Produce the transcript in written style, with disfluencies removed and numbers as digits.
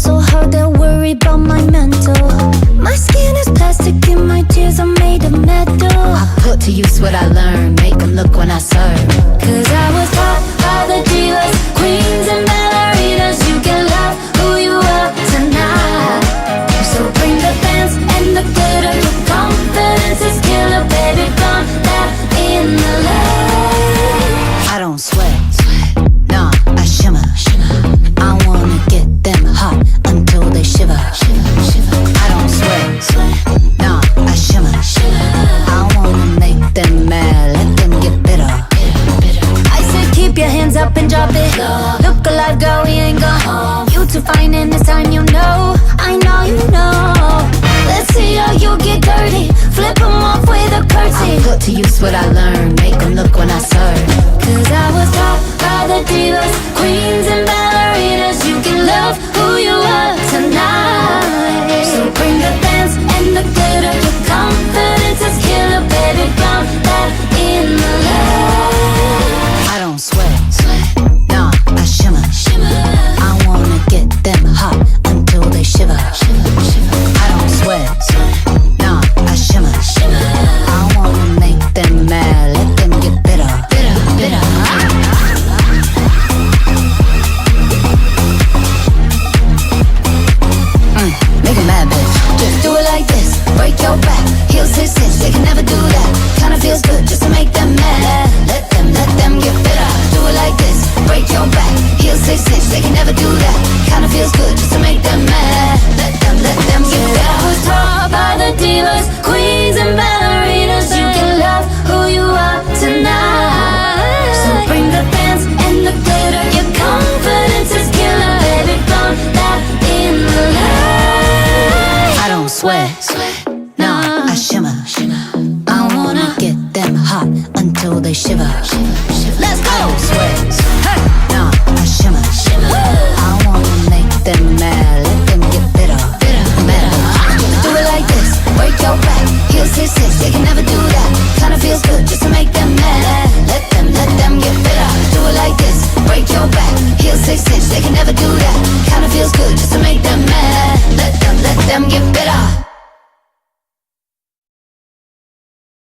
so hard, they worry about my mental. My skin is plastic and my tears are made of metal. I put to use what I learned, make them look when I serve. Cause I was taught by the divas, queens and ballerinas. You can love who you are tonight. So bring the dance and the glitter. Your confidence is killer, baby, burn that in the light. I don't sweat, nah, I shimmer. I wanna get them hot until they shiver. I don't sweat, nah, I shimmer. I wanna make them mad, let them get bitter. I said keep your hands up and drop it. Look alive, girl, we ain't gone home. You too fine and this time you know. I know you know. Let's see how you get dirty. Flip them off with a curtsy. I put to use what I learned, make them look when I serve. Cause I was taught by the divas, queens and ballerinas. You can love who you are tonight. So bring the dance and the glitter. Your confidence is killer, baby, burn that in the light. I don't sweat, nah, I shimmer. I wanna get them hot until they shiver. I don't sweat, nah, I shimmer. I wanna make them mad, let them get bitter. Make 'em mad, bitch. Just do it like this, break your back. Heels 6'6", they can never do that. Kinda feels good just to make them mad. Let them get bitter. Do it like this, break your back. Heels 6'6", they can never do that. Kinda feels good just to make them mad. Let them get bitter. I was taught by the divas, queens and ballerinas. You can love who you are tonight. So bring the dance and the glitter. Your confidence is killer, baby, burn that in the light. I don't sweat,